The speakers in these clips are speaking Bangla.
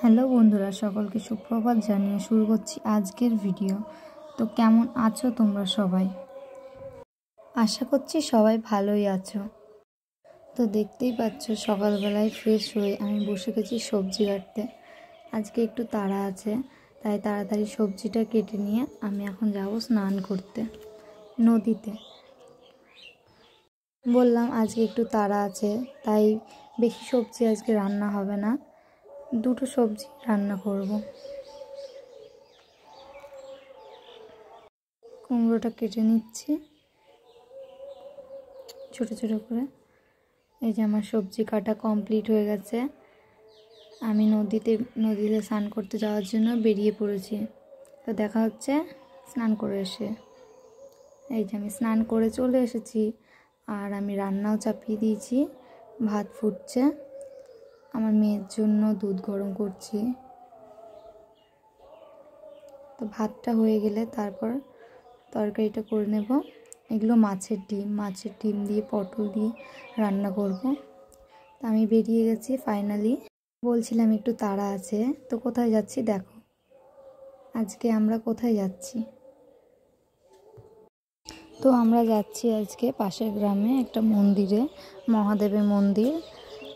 হ্যালো বন্ধুরা, সকলকে সুপ্রভাত জানিয়ে শুরু করছি আজকের ভিডিও। তো কেমন আছো তোমরা সবাই? আশা করছি সবাই ভালোই আছো। তো দেখতেই পাচ্ছ সকালবেলায় ফ্রেশ হয়ে আমি বসে গেছি সবজি কাটতে। আজকে একটু তাড়া আছে, তাই তাড়াতাড়ি সবজিটা কেটে নিয়ে আমি এখন যাব স্নান করতে নদীতে। বললাম আজকে একটু তাড়া আছে, তাই বেশি সবজি আজকে রান্না হবে না, দুটো সবজি রান্না করব। কুমড়োটা কেটে নিচ্ছি ছোট ছোট করে। এই যে আমার সবজি কাটা কমপ্লিট হয়ে গেছে। আমি নদীতে স্নান করতে যাওয়ার জন্য বেরিয়ে পড়েছি। তো দেখা হচ্ছে স্নান করে এসে। এই যে আমি স্নান করে চলে এসেছি, আর আমি রান্নাও চাপিয়ে দিয়েছি। ভাত ফুটছে, আমার মেয়ের জন্য দুধ গরম করছি। তো ভাতটা হয়ে গেলে তারপর তরকারিটা করে নেব। এগুলো মাছের ডিম দিয়ে পটল দিয়ে রান্না করব। তো আমি বেরিয়ে গেছি ফাইনালি। বলছিলাম একটু তাড়া আছে, তো কোথায় যাচ্ছি দেখো। আজকে আমরা কোথায় যাচ্ছি? তো আমরা যাচ্ছি আজকে পাশের গ্রামে একটা মন্দিরে, মহাদেবের মন্দির।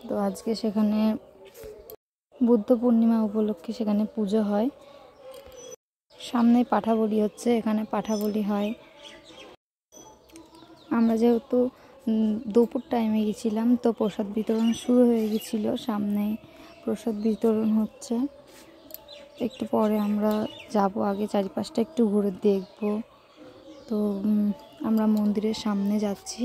তো আজকে সেখানে বুদ্ধ পূর্ণিমা উপলক্ষে সেখানে পুজো হয়। সামনে পাঠাবলি হচ্ছে, এখানে পাঠাবলি হয়। আমরা যেহেতু দুপুর টাইমে গেছিলাম, তো প্রসাদ বিতরণ শুরু হয়ে গেছিলো। সামনে প্রসাদ বিতরণ হচ্ছে। একটু পরে আমরা যাব, আগে চারিপাশটা একটু ঘুরে দেখব। তো আমরা মন্দিরের সামনে যাচ্ছি।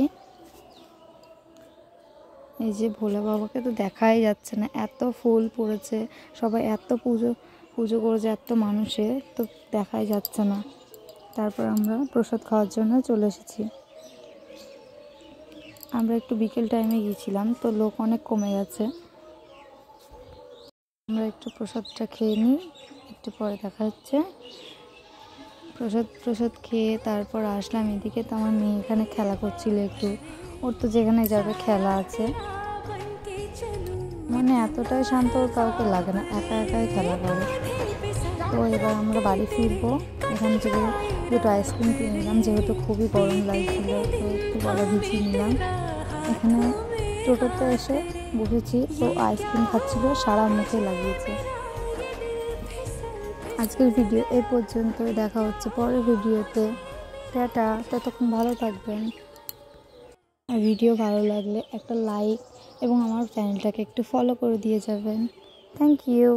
এই যে ভোলা বাবাকে তো দেখাই যাচ্ছে না, এত ফুল পড়েছে, সবাই এত পুজো করেছে, এত মানুষের, তো দেখাই যাচ্ছে না। তারপর আমরা প্রসাদ খাওয়ার জন্য চলে এসেছি। আমরা একটু বিকেল টাইমে গিয়েছিলাম, তো লোক অনেক কমে গেছে। আমরা একটু প্রসাদটা খেয়ে নিই, একটু পরে দেখা হচ্ছে। প্রসাদ খেয়ে তারপর আসলাম এদিকে। তো আমার মেয়ে এখানে খেলা করছিল একটু, ওর তো যেখানে যাবে খেলা আছে। মানে এতটাই শান্ত, ওর কাউকে লাগে না, একা একাই খেলা করে। তো এবার আমরা বাড়ি ফিরবো। এখান থেকে দুটো আইসক্রিম কিনে নিলাম, যেহেতু খুবই গরম লাগছিল, তো একটু গলা ভিজিয়ে নিলাম। এখানে টোটোতে এসে বসেছি, তো আইসক্রিম খাচ্ছিল, সারা মুখে লাগিয়েছে। আজকের ভিডিও এই পর্যন্তই, দেখা হচ্ছে পরের ভিডিওতে। টাটা, ততক্ষণ ভালো থাকবেন। আর ভিডিও ভালো লাগলে একটা লাইক এবং আমার চ্যানেলটাকে একটু ফলো করে দিয়ে যাবেন। Thank you.